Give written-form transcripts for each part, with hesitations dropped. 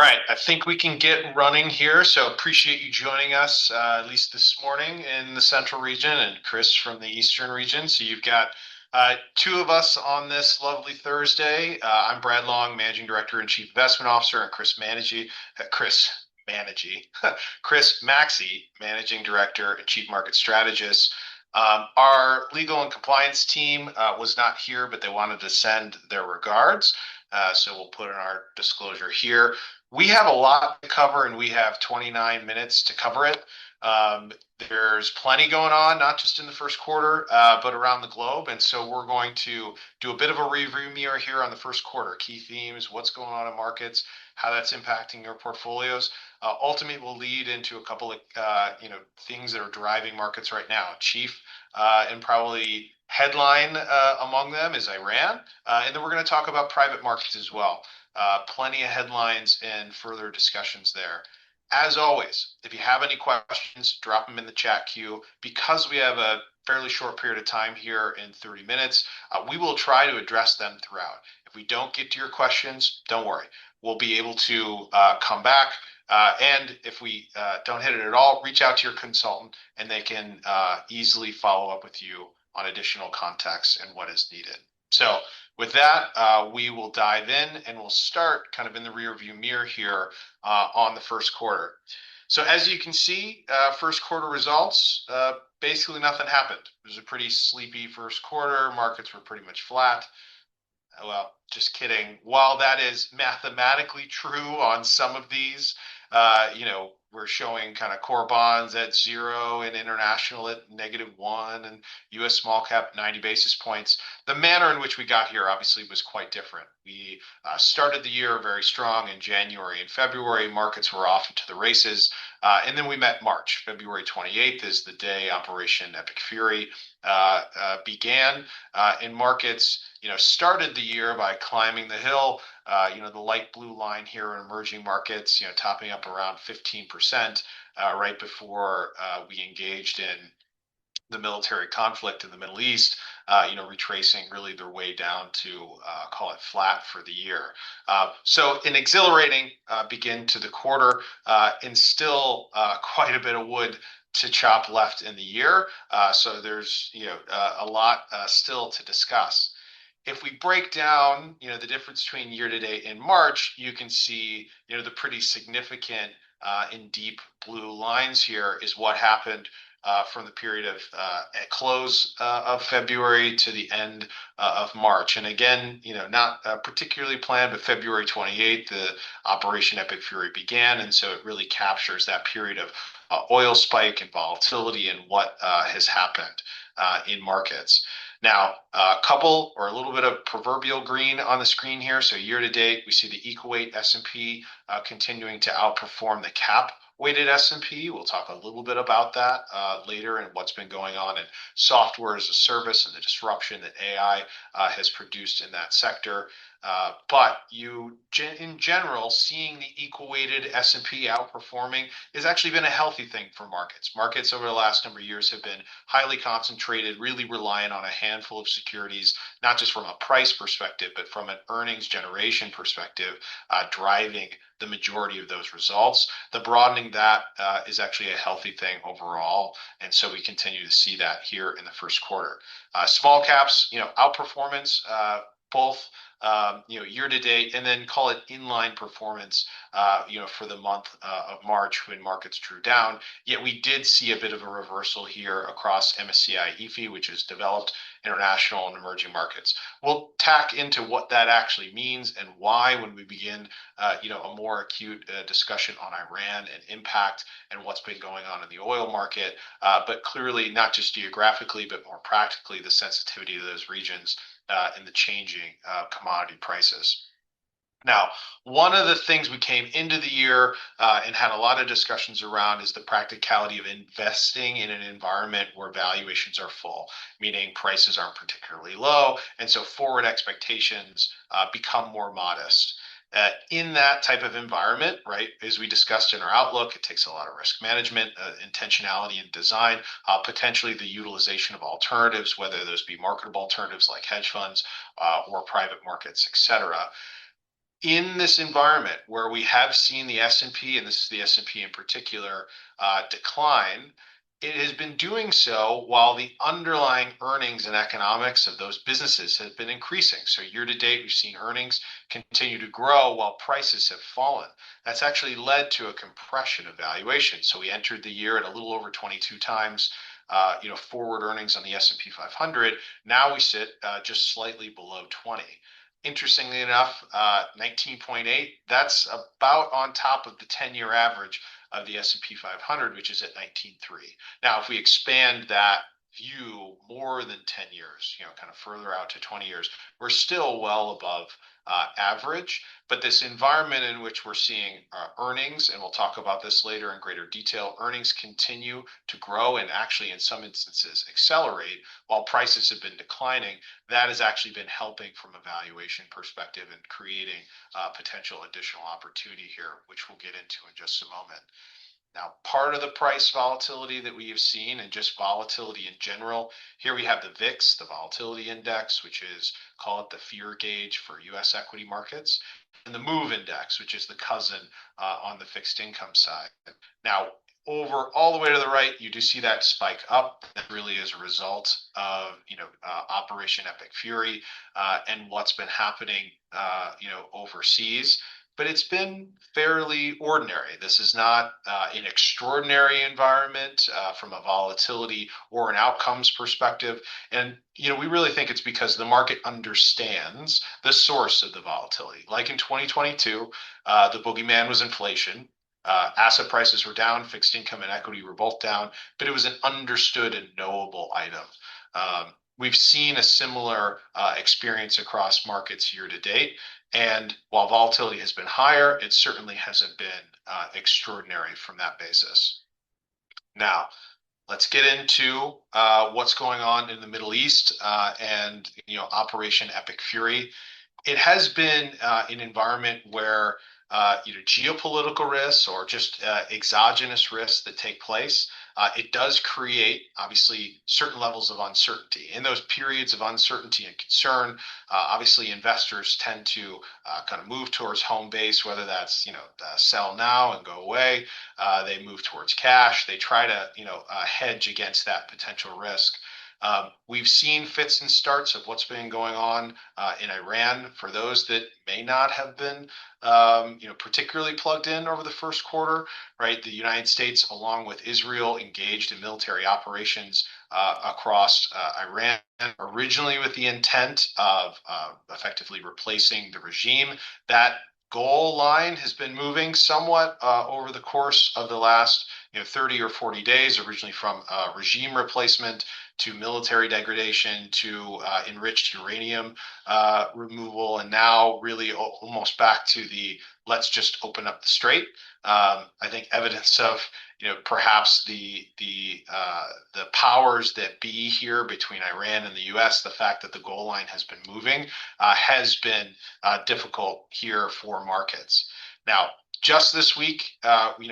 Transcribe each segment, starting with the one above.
right, I think we can get running here. So appreciate you joining us, at least this morning in the central region, and Chris from the eastern region. So you've got two of us on this lovely Thursday. I'm Brad Long, Managing Director and Chief Investment Officer, and Chris Maxey, Managing Director and Chief Market Strategist. Our legal and compliance team was not here, but they wanted to send their regards. So we'll put in our disclosure here. We have a lot to cover, and we have 29 minutes to cover it. There's plenty going on, not just in the first quarter, but around the globe. And so we're going to do a bit of a review mirror here on the first quarter, key themes, what's going on in markets, how that's impacting your portfolios. Ultimately, will lead into a couple of things that are driving markets right now. Chief and probably headline among them is Iran, and then we're going to talk about private markets as well. Plenty of headlines and further discussions there. As always, if you have any questions, drop them in the chat queue. Because we have a fairly short period of time here in 30 minutes, we will try to address them throughout. If we don't get to your questions, don't worry. We'll be able to come back. And if we don't hit it at all, reach out to your consultant and they can easily follow up with you on additional context and what is needed. So with that, we will dive in and we'll start kind of in the rear view mirror here on the first quarter. So as you can see, first quarter results, basically nothing happened. It was a pretty sleepy first quarter. Markets were pretty much flat. Well, just kidding. While that is mathematically true on some of these, we're showing kind of core bonds at 0 and international at -1 and US small cap 90 basis points. The manner in which we got here obviously was quite different. We started the year very strong in January and February. Markets were off into the races. And then we met March. February 28th is the day Operation Epic Fury began. And markets, started the year by climbing the hill. The light blue line here in emerging markets, topping up around 15% right before we engaged in the military conflict in the Middle East, retracing really their way down to call it flat for the year. So an exhilarating begin to the quarter and still quite a bit of wood to chop left in the year. So there's a lot still to discuss. If we break down, the difference between year to date and March, you can see, the pretty significant and deep blue lines here is what happened from the period of close of February to the end of March. And again, not particularly planned, but February 28th, the Operation Epic Fury began. And so it really captures that period of oil spike and volatility and what has happened in markets. Now, a couple or a little bit of proverbial green on the screen here. So year to date, we see the equal weight S&P continuing to outperform the cap weighted S&P. We'll talk a little bit about that later and what's been going on in software as a service and the disruption that AI has produced in that sector. But in general, seeing the equal weighted S&P outperforming has actually been a healthy thing for markets. Markets over the last number of years have been highly concentrated, really reliant on a handful of securities, not just from a price perspective, but from an earnings generation perspective, driving the majority of those results. The broadening that is actually a healthy thing overall. And so we continue to see that here in the first quarter. Small caps, outperformance, both year to date, and then call it inline performance, for the month of March when markets drew down. Yet we did see a bit of a reversal here across MSCI EAFE, which is developed international and emerging markets. We'll tack into what that actually means and why when we begin, a more acute discussion on Iran and impact and what's been going on in the oil market. But clearly, not just geographically, but more practically, the sensitivity of those regions and the changing commodity prices. Now, one of the things we came into the year and had a lot of discussions around is the practicality of investing in an environment where valuations are full, meaning prices aren't particularly low, and so forward expectations become more modest. In that type of environment, right, as we discussed in our outlook, it takes a lot of risk management, intentionality and design, potentially the utilization of alternatives, whether those be marketable alternatives like hedge funds or private markets, et cetera. In this environment where we have seen the S&P, and this is the S&P in particular, decline, it has been doing so while the underlying earnings and economics of those businesses have been increasing. So year to date, we've seen earnings continue to grow while prices have fallen. That's actually led to a compression of valuation. So we entered the year at a little over 22 times. Forward earnings on the S&P 500. Now we sit just slightly below 20. Interestingly enough, 19.8, that's about on top of the 10-year average of the S&P 500, which is at 19.3. Now, if we expand that view more than 10 years, kind of further out to 20 years, we're still well above average. But this environment in which we're seeing earnings, and we'll talk about this later in greater detail, earnings continue to grow and actually in some instances accelerate while prices have been declining. That has actually been helping from a valuation perspective and creating potential additional opportunity here, which we'll get into in just a moment. Now, part of the price volatility that we have seen and just volatility in general, here we have the VIX, the volatility index, which is, call it the fear gauge for US equity markets, and the MOVE index, which is the cousin on the fixed income side. Now, over all the way to the right, you do see that spike up. That really is a result of Operation Epic Fury and what's been happening overseas. But it's been fairly ordinary. This is not an extraordinary environment from a volatility or an outcomes perspective. And we really think it's because the market understands the source of the volatility. Like in 2022, the boogeyman was inflation. Asset prices were down, fixed income and equity were both down, but it was an understood and knowable item. We've seen a similar experience across markets year to date. And while volatility has been higher, it certainly hasn't been extraordinary from that basis. Now, let's get into what's going on in the Middle East and Operation Epic Fury. It has been an environment where geopolitical risks or just exogenous risks that take place, it does create obviously certain levels of uncertainty. In those periods of uncertainty and concern, obviously investors tend to kind of move towards home base, whether that's sell now and go away. They move towards cash. They try to hedge against that potential risk. We've seen fits and starts of what's been going on in Iran. For those that may not have been, particularly plugged in over the first quarter, right? The United States, along with Israel, engaged in military operations across Iran, originally with the intent of effectively replacing the regime. That goal line has been moving somewhat over the course of the last 30 or 40 days, originally from regime replacement to military degradation to enriched uranium removal, and now really almost back to the let's just open up the strait. I think evidence of perhaps the powers that be here between Iran and the U.S., the fact that the goal line has been moving has been difficult here for markets. Now, just this week,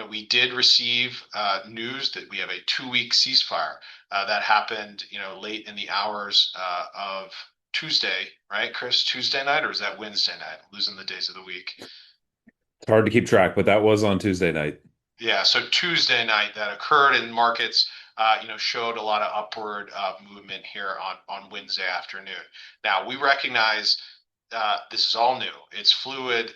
we did receive news that we have a 2-week ceasefire that happened, late in the hours of Tuesday, right, Chris? Tuesday night, or is that Wednesday night? I'm losing the days of the week. It's hard to keep track, but that was on Tuesday night. Yeah, so Tuesday night that occurred in markets, showed a lot of upward movement here on Wednesday afternoon. Now we recognize this is all new. It's fluid,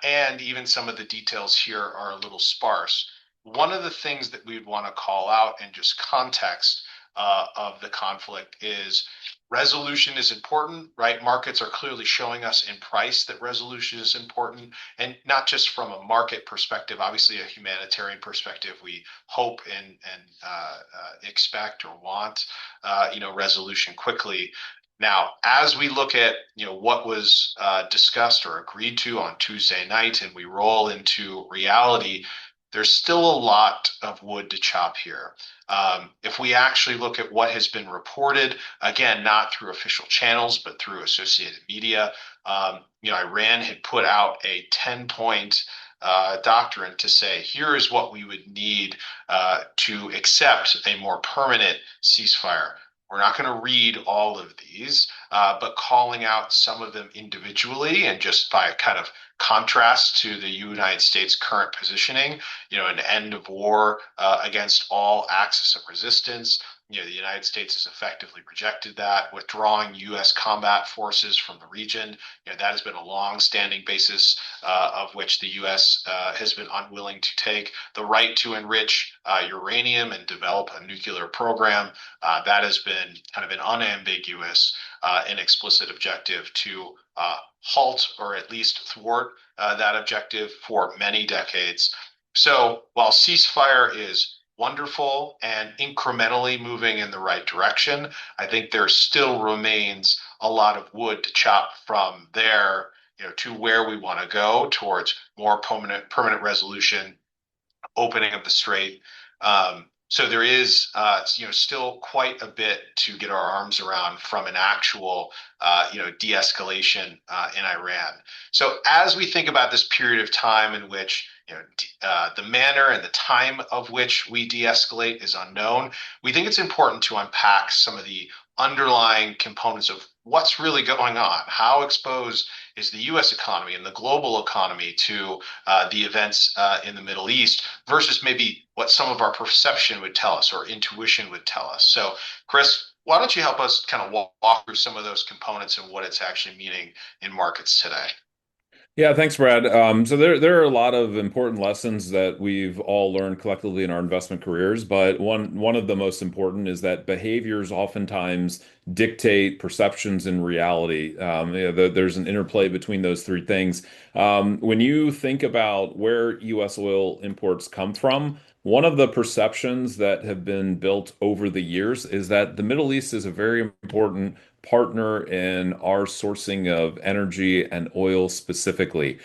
and even some of the details here are a little sparse. One of the things that we'd want to call out and just context of the conflict is resolution is important, right? Markets are clearly showing us in price that resolution is important, and not just from a market perspective, obviously a humanitarian perspective. We hope and expect or want, resolution quickly. Now, as we look at what was discussed or agreed to on Tuesday night, and we roll into reality, there's still a lot of wood to chop here. If we actually look at what has been reported, again, not through official channels, but through Associated Media, Iran had put out a 10-point doctrine to say, here is what we would need to accept a more permanent ceasefire. We're not going to read all of these, but calling out some of them individually and just by kind of contrast to the United States' current positioning, an end of war against all axis of resistance. The United States has effectively rejected that, withdrawing U.S. combat forces from the region. That has been a long-standing basis of which the U.S. Has been unwilling to take. The right to enrich uranium and develop a nuclear program, that has been kind of an unambiguous and explicit objective to halt or at least thwart that objective for many decades. So while ceasefire is wonderful and incrementally moving in the right direction, I think there still remains a lot of wood to chop from there, to where we want to go towards more permanent resolution, opening of the strait. So there is, still quite a bit to get our arms around from an actual, de-escalation in Iran. So as we think about this period of time in which, the manner and the time of which we de-escalate is unknown, we think it's important to unpack some of the underlying components of what's really going on. How exposed is the U.S. economy and the global economy to the events in the Middle East versus maybe what some of our perception would tell us or intuition would tell us. So, Chris, why don't you help us kind of walk through some of those components and what it's actually meaning in markets today? Yeah, thanks, Brad. So there are a lot of important lessons that we've all learned collectively in our investment careers, but one of the most important is that behaviors oftentimes dictate perceptions and reality. There's an interplay between those three things. When you think about where U.S. oil imports come from, one of the perceptions that have been built over the years is that the Middle East is a very important partner in our sourcing of energy and oil specifically.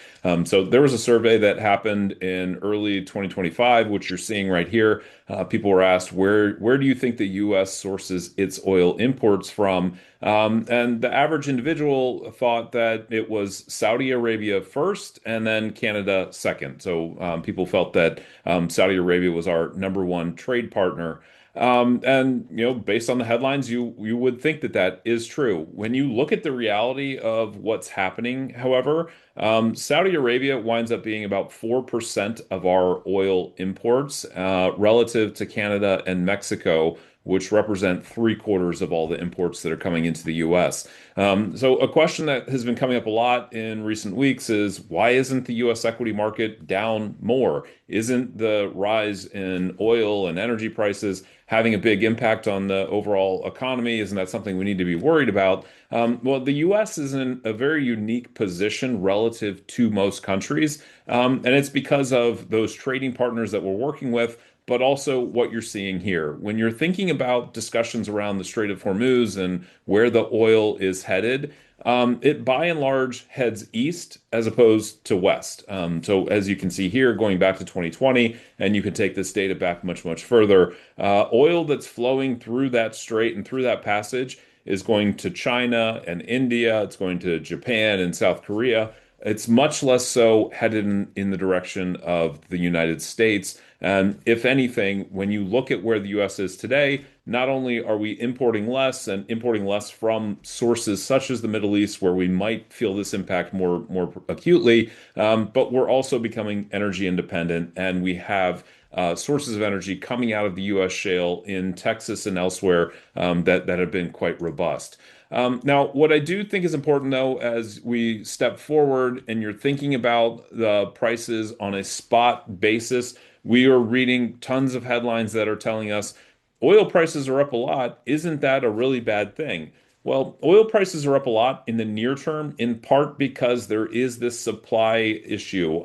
So there was a survey that happened in early 2025, which you're seeing right here. People were asked, where do you think the U.S. sources its oil imports from? And the average individual thought that it was Saudi Arabia first and then Canada second. So people felt that Saudi Arabia was our number one trade partner. And based on the headlines, you would think that that is true. When you look at the reality of what's happening, however, Saudi Arabia winds up being about 4% of our oil imports, relative to Canada and Mexico, which represent three-quarters of all the imports that are coming into the U.S. So a question that has been coming up a lot in recent weeks is why isn't the U.S. equity market down more? Isn't the rise in oil and energy prices having a big impact on the overall economy? Isn't that something we need to be worried about? Well, the U.S. is in a very unique position relative to most countries, and it's because of those trading partners that we're working with, but also what you're seeing here. When you're thinking about discussions around the Strait of Hormuz and where the oil is headed, it by and large heads east as opposed to west. So as you can see here, going back to 2020, and you can take this data back much, much further, oil that's flowing through that strait and through that passage is going to China and India. It's going to Japan and South Korea. It's much less so headed in the direction of the United States. And if anything, when you look at where the US is today, not only are we importing less and importing less from sources such as the Middle East, where we might feel this impact more acutely, but we're also becoming energy independent, and we have sources of energy coming out of the U.S. shale in Texas and elsewhere, that have been quite robust. Now, what I do think is important, though, as we step forward and you're thinking about the prices on a spot basis, we are reading tons of headlines that are telling us oil prices are up a lot. Isn't that a really bad thing? Well, oil prices are up a lot in the near term, in part because there is this supply issue,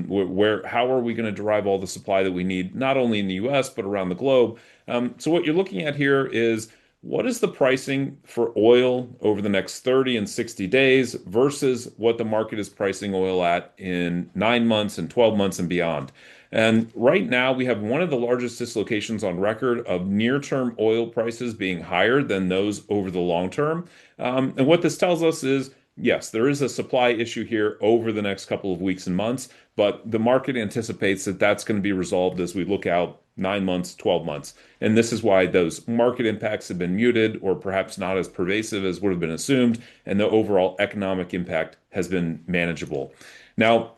where how are we going to derive all the supply that we need, not only in the U.S. but around the globe? So what you're looking at here is what is the pricing for oil over the next 30 and 60 days versus what the market is pricing oil at in 9 months and 12 months and beyond. And right now, we have one of the largest dislocations on record of near-term oil prices being higher than those over the long term. And what this tells us is, yes, there is a supply issue here over the next couple of weeks and months, but the market anticipates that that's going to be resolved as we look out 9 months, 12 months. And this is why those market impacts have been muted or perhaps not as pervasive as would have been assumed, and the overall economic impact has been manageable. Now,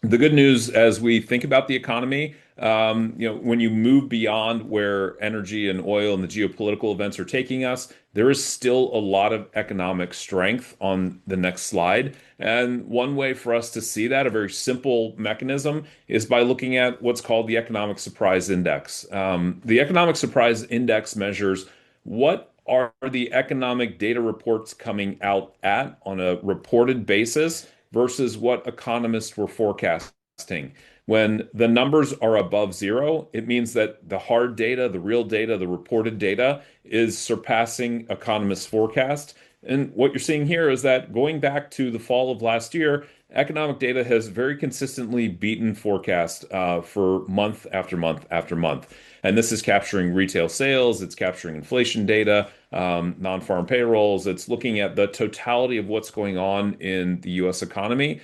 the good news as we think about the economy, when you move beyond where energy and oil and the geopolitical events are taking us, there is still a lot of economic strength on the next slide. And one way for us to see that, a very simple mechanism, is by looking at what's called the Economic Surprise Index. The Economic Surprise Index measures what are the economic data reports coming out at on a reported basis versus what economists were forecasting. When the numbers are above zero, it means that the hard data, the real data, the reported data is surpassing economists' forecast. And what you're seeing here is that going back to the fall of last year, economic data has very consistently beaten forecast for month after month after month. And this is capturing retail sales, it's capturing inflation data, non-farm payrolls. It's looking at the totality of what's going on in the U.S. economy.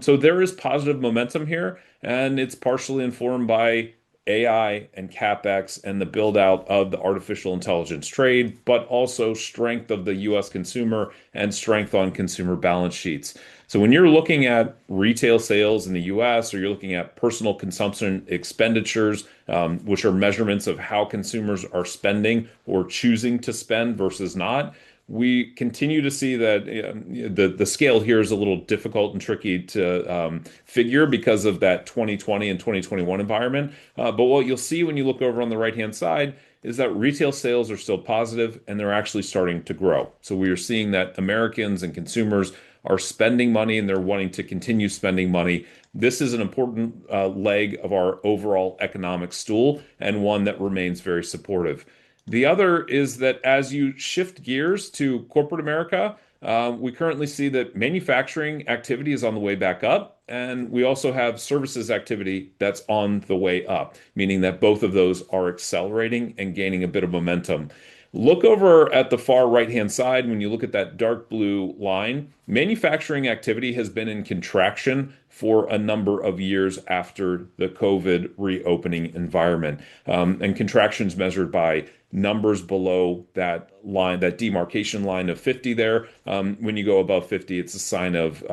So there is positive momentum here, and it's partially informed by AI and CapEx and the build out of the artificial intelligence trade, but also strength of the US consumer and strength on consumer balance sheets. So when you're looking at retail sales in the US, or you're looking at personal consumption expenditures, which are measurements of how consumers are spending or choosing to spend versus not, we continue to see that the scale here is a little difficult and tricky to figure because of that 2020 and 2021 environment. But what you'll see when you look over on the right-hand side is that retail sales are still positive and they're actually starting to grow. So we are seeing that Americans and consumers are spending money and they're wanting to continue spending money. This is an important leg of our overall economic stool and one that remains very supportive. The other is that as you shift gears to corporate America, we currently see that manufacturing activity is on the way back up, and we also have services activity that's on the way up, meaning that both of those are accelerating and gaining a bit of momentum. Look over at the far right-hand side when you look at that dark blue line. Manufacturing activity has been in contraction for a number of years after the COVID reopening environment. And contractions measured by numbers below that line, that demarcation line of 50 there. When you go above 50, it's a sign of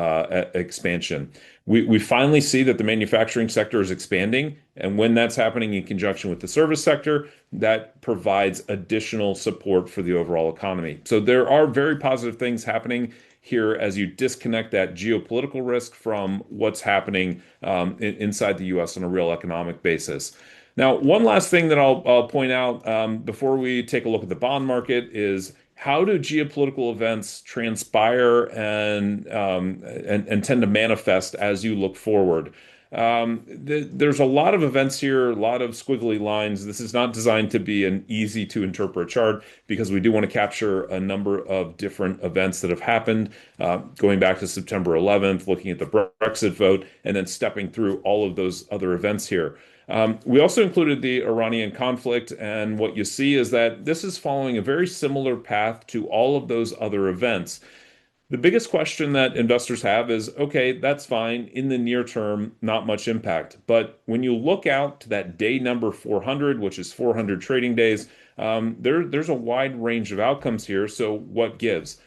expansion. We finally see that the manufacturing sector is expanding. And when that's happening in conjunction with the service sector, that provides additional support for the overall economy. So there are very positive things happening here as you disconnect that geopolitical risk from what's happening inside the US on a real economic basis. Now, one last thing that I'll point out before we take a look at the bond market is how do geopolitical events transpire and tend to manifest as you look forward? There's a lot of events here, a lot of squiggly lines. This is not designed to be an easy to interpret chart because we do want to capture a number of different events that have happened, going back to September 11th, looking at the Brexit vote, and then stepping through all of those other events here. We also included the Iranian conflict, and what you see is that this is following a very similar path to all of those other events. The biggest question that investors have is, okay, that's fine. In the near term, not much impact. But when you look out to that day number 400, which is 400 trading days, there's a wide range of outcomes here. So what gives?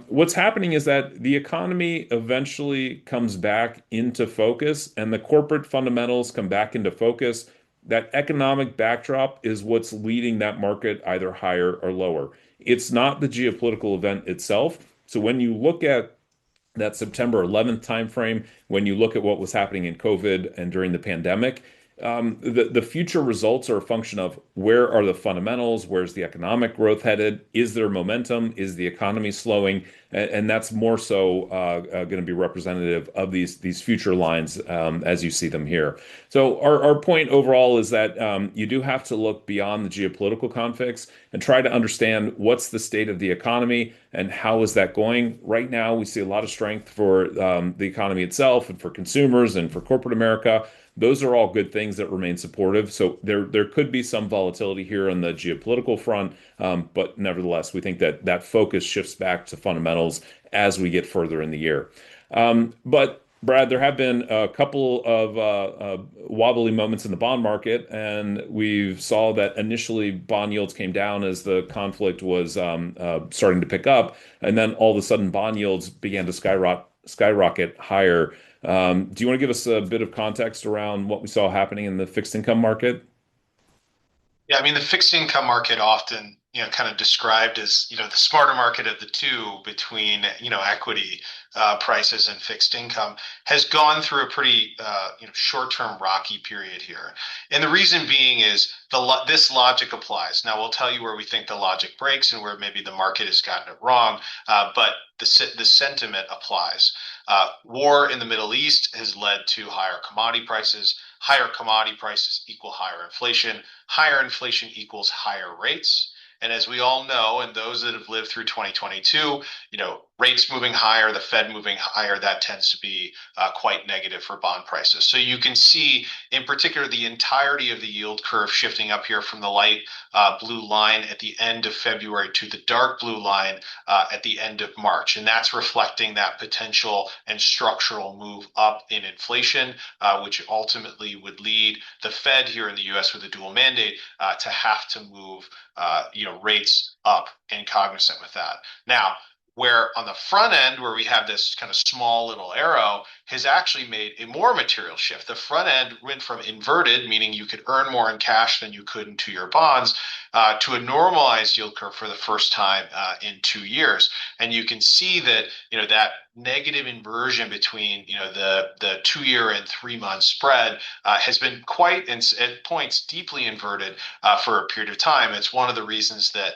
What's happening is that the economy eventually comes back into focus and the corporate fundamentals come back into focus. That economic backdrop is what's leading that market either higher or lower. It's not the geopolitical event itself. So when you look at that September 11th timeframe, when you look at what was happening in COVID and during the pandemic, the future results are a function of where are the fundamentals, where's the economic growth headed, is there momentum, is the economy slowing, and that's more so going to be representative of these future lines as you see them here. So our point overall is that you do have to look beyond the geopolitical conflicts and try to understand what's the state of the economy and how is that going. Right now, we see a lot of strength for the economy itself and for consumers and for corporate America. Those are all good things that remain supportive. So there could be some volatility here on the geopolitical front, but nevertheless, we think that focus shifts back to fundamentals as we get further in the year. But Brad, there have been a couple of wobbly moments in the bond market, and we saw that initially bond yields came down as the conflict was starting to pick up, and then all of a sudden bond yields began to skyrocket higher. Do you want to give us a bit of context around what we saw happening in the fixed income market? Yeah, I mean, the fixed income market often, kind of described as, the smarter market of the two between, equity prices and fixed income has gone through a pretty, short-term rocky period here. And the reason being is this logic applies. Now, we'll tell you where we think the logic breaks and where maybe the market has gotten it wrong, but the sentiment applies. War in the Middle East has led to higher commodity prices. Higher commodity prices equal higher inflation. Higher inflation equals higher rates. And as we all know, and those that have lived through 2022, rates moving higher, the Fed moving higher, that tends to be quite negative for bond prices. So you can see, in particular, the entirety of the yield curve shifting up here from the light blue line at the end of February to the dark blue line at the end of March. And that's reflecting that potential and structural move up in inflation, which ultimately would lead the Fed here in the US with a dual mandate to have to move rates up and cognizant with that. Now, where on the front end, where we have this kind of small little arrow, has actually made a more material shift. The front end went from inverted, meaning you could earn more in cash than you could in 2-year bonds, to a normalized yield curve for the first time in 2 years. And you can see that, that negative inversion between, the 2-year and 3-month spread has been quite, at points, deeply inverted for a period of time. It's one of the reasons that,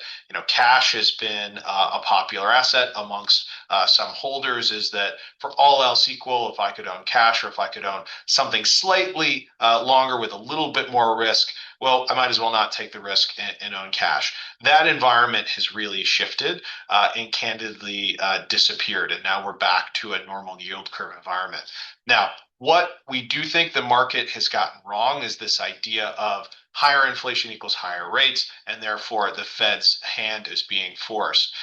cash has been a popular asset amongst some holders, is that for all else equal, if I could own cash or if I could own something slightly longer with a little bit more risk, well, I might as well not take the risk and own cash. That environment has really shifted and candidly disappeared. And now we're back to a normal yield curve environment. Now, what we do think the market has gotten wrong is this idea of higher inflation equals higher rates, and therefore the Fed's hand is being forced.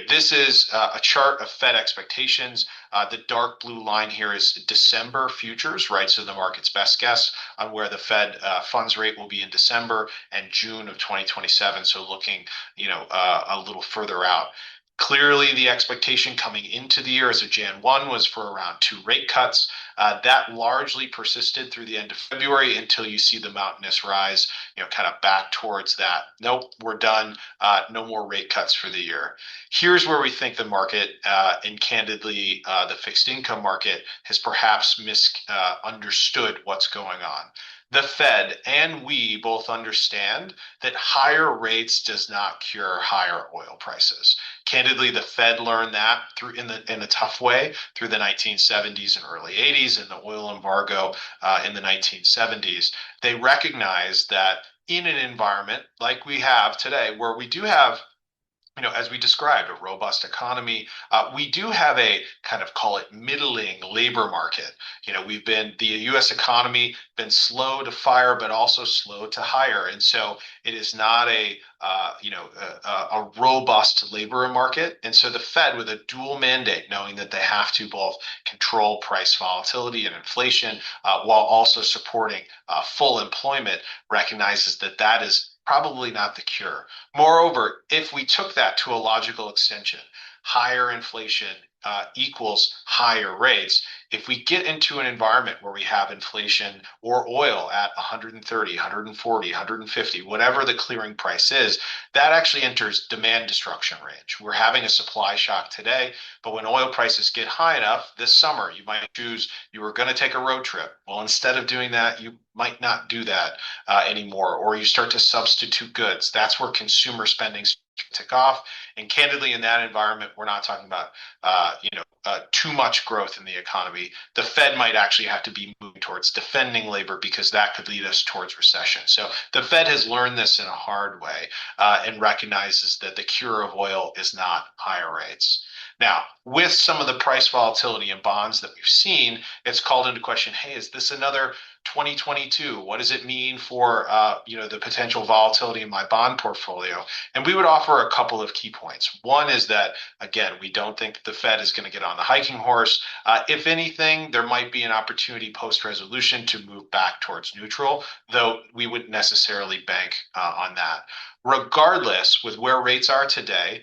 This is a chart of Fed expectations. The dark blue line here is December futures, right? So the market's best guess on where the Fed funds rate will be in December and June of 2027. So looking, a little further out. Clearly, the expectation coming into the year as of Jan 1 was for around 2 rate cuts. That largely persisted through the end of February until you see the mountainous rise, kind of back towards that. Nope, we're done. No more rate cuts for the year. Here's where we think the market, and candidly, the fixed income market, has perhaps misunderstood what's going on. The Fed and we both understand that higher rates does not cure higher oil prices. Candidly, the Fed learned that through in a tough way through the 1970s and early 80s and the oil embargo in the 1970s. They recognized that in an environment like we have today, where we do have, as we described, a robust economy, we do have a kind of, call it, middling labor market. The U.S. economy been slow to fire, but also slow to hire, and so it is not a robust labor market. And so the Fed, with a dual mandate, knowing that they have to both control price volatility and inflation while also supporting full employment, recognizes that that is probably not the cure. Moreover, if we took that to a logical extension, higher inflation equals higher rates. If we get into an environment where we have inflation or oil at 130, 140, 150, whatever the clearing price is, that actually enters demand destruction range. We're having a supply shock today, but when oil prices get high enough this summer, you might choose, you were going to take a road trip. Well, instead of doing that, you might not do that anymore, or you start to substitute goods. That's where consumer spending tick off. And candidly, in that environment, we're not talking about too much growth in the economy. The Fed might actually have to be moving towards defending labor, because that could lead us towards recession. So the Fed has learned this in a hard way and recognizes that the cure of oil is not higher rates. Now, with some of the price volatility in bonds that we've seen, it's called into question, hey, is this another 2022, what does it mean for the potential volatility in my bond portfolio? And we would offer a couple of key points. One is that, again, we don't think the Fed is going to get on the hiking horse. If anything, there might be an opportunity post-resolution to move back towards neutral, though we wouldn't necessarily bank on that. Regardless, with where rates are today,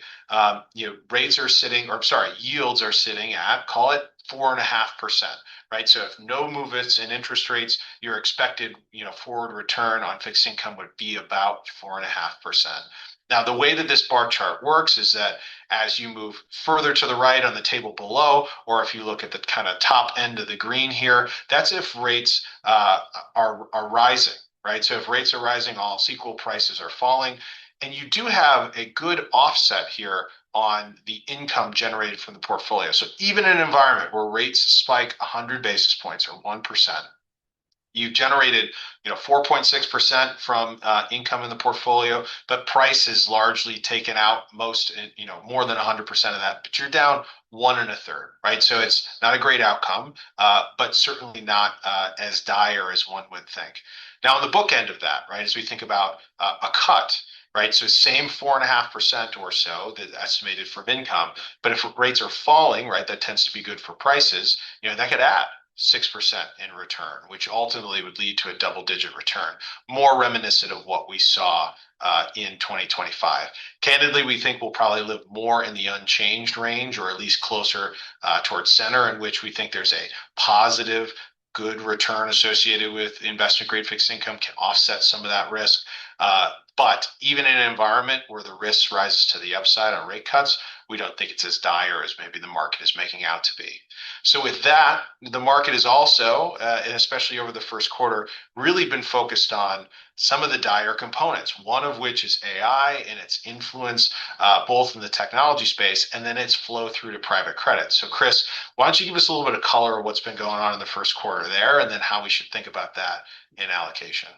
rates are sitting, or sorry, yields are sitting at, call it 4.5%, right? So if no movements in interest rates, your expected, forward return on fixed income would be about 4.5%. Now, the way that this bar chart works is that as you move further to the right on the table below, or if you look at the kind of top end of the green here, that's if rates are rising, right? So if rates are rising, all else equal, prices are falling. And you do have a good offset here on the income generated from the portfolio. So even in an environment where rates spike 100 basis points or 1%, you've generated 4.6% from income in the portfolio, but price is largely taken out more than 100% of that, but you're down one and a third, right? So it's not a great outcome, but certainly not as dire as one would think. Now, on the book end of that, right, as we think about a cut, right? So same 4.5% or so that estimated from income, but if rates are falling, right, that tends to be good for prices. That could add 6% in return, which ultimately would lead to a double-digit return, more reminiscent of what we saw in 2025. Candidly, we think we'll probably live more in the unchanged range, or at least closer towards center, in which we think there's a positive, good return associated with investment grade fixed income can offset some of that risk. But even in an environment where the risk rises to the upside on rate cuts, we don't think it's as dire as maybe the market is making out to be. So with that, the market is also, and especially over the first quarter, really been focused on some of the dire components, one of which is AI and its influence both in the technology space and then its flow through to private credit. So Chris, why don't you give us a little bit of color of what's been going on in the first quarter there, and then how we should think about that in allocation?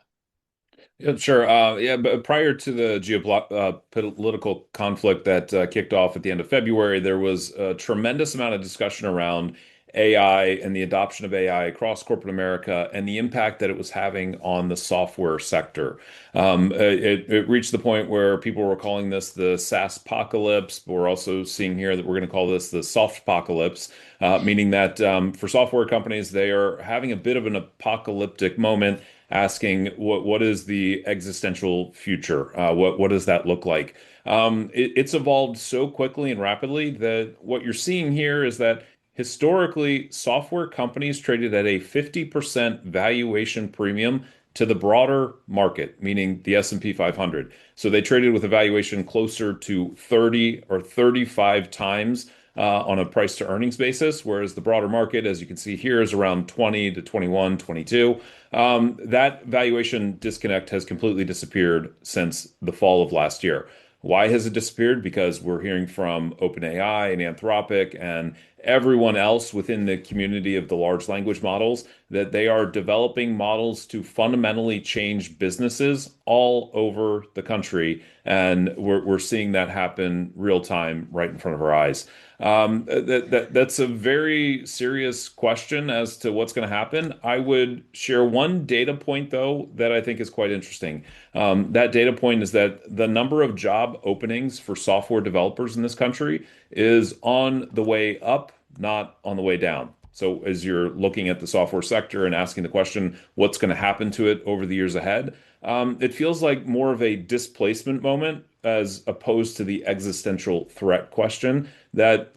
Yeah, sure. Yeah, but prior to the geopolitical conflict that kicked off at the end of February, there was a tremendous amount of discussion around AI and the adoption of AI across corporate America and the impact that it was having on the software sector. It reached the point where people were calling this the SaaS apocalypse. We're also seeing here that we're going to call this the soft apocalypse, meaning that for software companies, they are having a bit of an apocalyptic moment asking what is the existential future? What does that look like? It's evolved so quickly and rapidly that what you're seeing here is that historically, software companies traded at a 50% valuation premium to the broader market, meaning the S&P 500. So they traded with a valuation closer to 30 or 35 times on a price to earnings basis, whereas the broader market, as you can see here, is around 20 to 21, 22. That valuation disconnect has completely disappeared since the fall of last year. Why has it disappeared? Because we're hearing from OpenAI and Anthropic and everyone else within the community of the large language models that they are developing models to fundamentally change businesses all over the country. And we're seeing that happen real time right in front of our eyes. That's a very serious question as to what's going to happen. I would share one data point, though, that I think is quite interesting. That data point is that the number of job openings for software developers in this country is on the way up, not on the way down. So as you're looking at the software sector and asking the question, what's going to happen to it over the years ahead? It feels like more of a displacement moment as opposed to the existential threat question that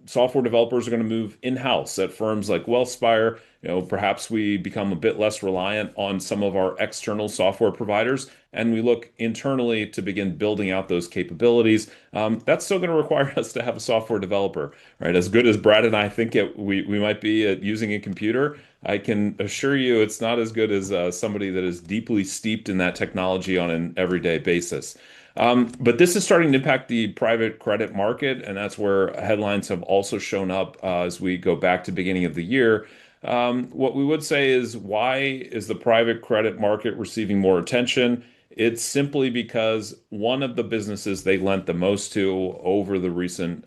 software developers are going to move in-house at firms like Wellspire. Perhaps we become a bit less reliant on some of our external software providers, and we look internally to begin building out those capabilities. That's still going to require us to have a software developer, right? As good as Brad and I think we might be at using a computer, I can assure you it's not as good as somebody that is deeply steeped in that technology on an everyday basis. But this is starting to impact the private credit market, and that's where headlines have also shown up as we go back to beginning of the year. What we would say is, why is the private credit market receiving more attention? It's simply because one of the businesses they lent the most to over the recent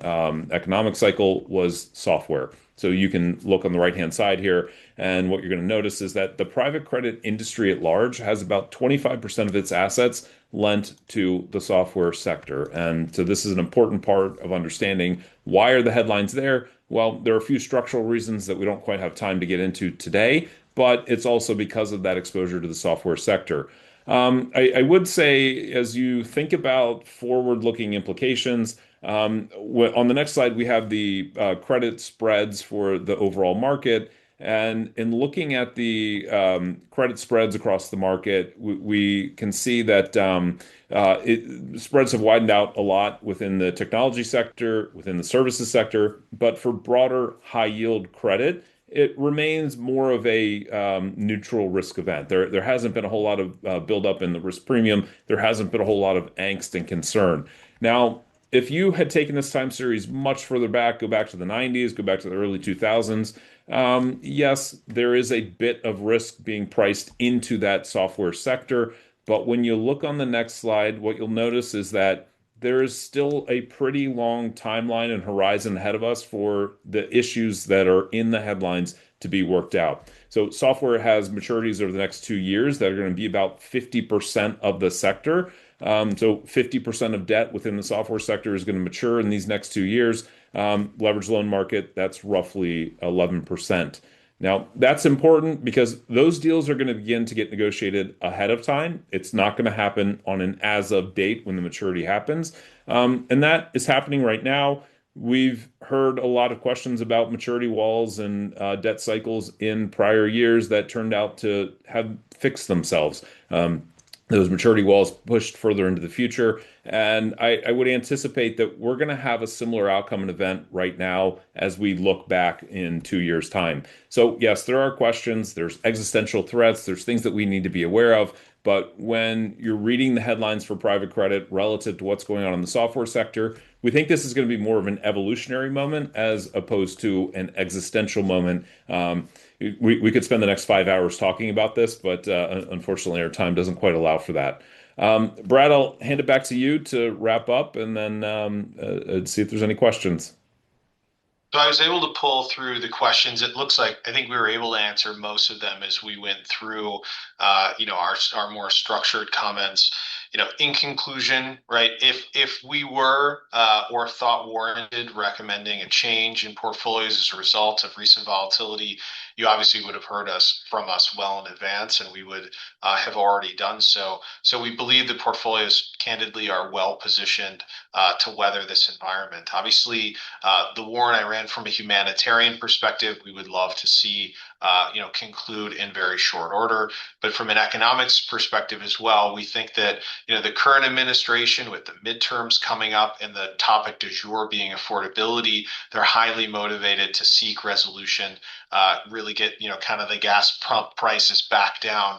economic cycle was software. So you can look on the right-hand side here, and what you're going to notice is that the private credit industry at large has about 25% of its assets lent to the software sector. And so this is an important part of understanding why are the headlines there? Well, there are a few structural reasons that we don't quite have time to get into today, but it's also because of that exposure to the software sector. I would say, as you think about forward-looking implications, on the next slide, we have the credit spreads for the overall market. And in looking at the credit spreads across the market, we can see that spreads have widened out a lot within the technology sector, within the services sector, but for broader high yield credit, it remains more of a neutral risk event. There hasn't been a whole lot of buildup in the risk premium. There hasn't been a whole lot of angst and concern. Now, if you had taken this time series much further back, go back to the 90s, go back to the early 2000s, yes, there is a bit of risk being priced into that software sector. But when you look on the next slide, what you'll notice is that there is still a pretty long timeline and horizon ahead of us for the issues that are in the headlines to be worked out. So, software has maturities over the next 2 years that are going to be about 50% of the sector. So 50% of debt within the software sector is going to mature in these next 2 years. Leveraged loan market, that's roughly 11%. Now, that's important because those deals are going to begin to get negotiated ahead of time. It's not going to happen on an as of date when the maturity happens. And that is happening right now. We've heard a lot of questions about maturity walls and debt cycles in prior years that turned out to have fixed themselves. Those maturity walls pushed further into the future. And I would anticipate that we're going to have a similar outcome and event right now as we look back in 2 years' time. So, yes, there are questions, there's existential threats, there's things that we need to be aware of. But when you're reading the headlines for private credit relative to what's going on in the software sector, we think this is going to be more of an evolutionary moment as opposed to an existential moment. We could spend the next 5 hours talking about this, but unfortunately, our time doesn't quite allow for that. Brad, I'll hand it back to you to wrap up and then see if there's any questions. So I was able to pull through the questions. It looks like I think we were able to answer most of them as we went through, our more structured comments. In conclusion, right? If we were or thought warranted recommending a change in portfolios as a result of recent volatility, you obviously would have heard from us well in advance, and we would have already done so. So we believe the portfolios candidly are well positioned to weather this environment. Obviously, the war in Iran, from a humanitarian perspective, we would love to see conclude in very short order. But from an economics perspective as well, we think that the current administration, with the midterms coming up and the topic du jour being affordability, they're highly motivated to seek resolution, really get kind of the gas pump prices back down,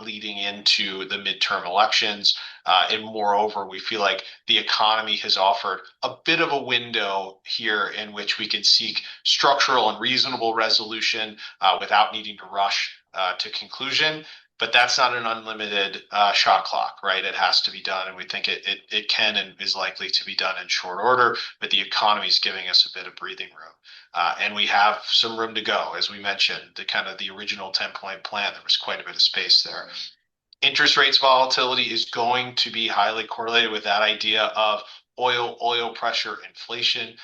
leading into the midterm elections. And moreover, we feel like the economy has offered a bit of a window here in which we can seek structural and reasonable resolution without needing to rush to conclusion. But that's not an unlimited shot clock, right? It has to be done, and we think it can and is likely to be done in short order. But the economy is giving us a bit of breathing room, and we have some room to go, as we mentioned. The original 10-point plan, there was quite a bit of space there. Interest rates volatility is going to be highly correlated with that idea of oil pressure, inflation.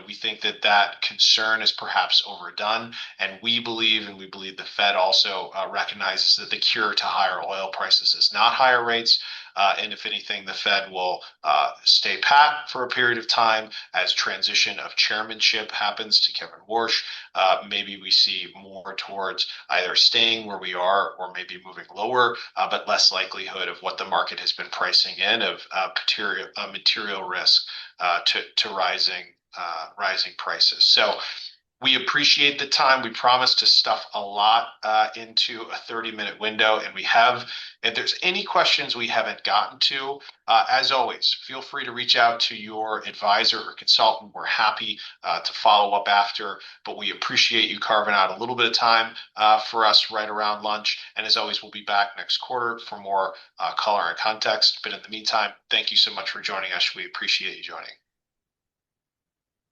We think that concern is perhaps overdone, and we believe the Fed also recognizes that the cure to higher oil prices is not higher rates. And if anything, the Fed will stay pat for a period of time as transition of chairmanship happens to Kevin Warsh. Maybe we see more towards either staying where we are or maybe moving lower, but less likelihood of what the market has been pricing in of material risk to rising prices. So we appreciate the time. We promise to stuff a lot into a 30-minute window, and we have. If there's any questions we haven't gotten to, as always, feel free to reach out to your advisor or consultant. We're happy to follow up after, but we appreciate you carving out a little bit of time for us right around lunch. And as always, we'll be back next quarter for more color and context. But in the meantime, thank you so much for joining us. We appreciate you joining.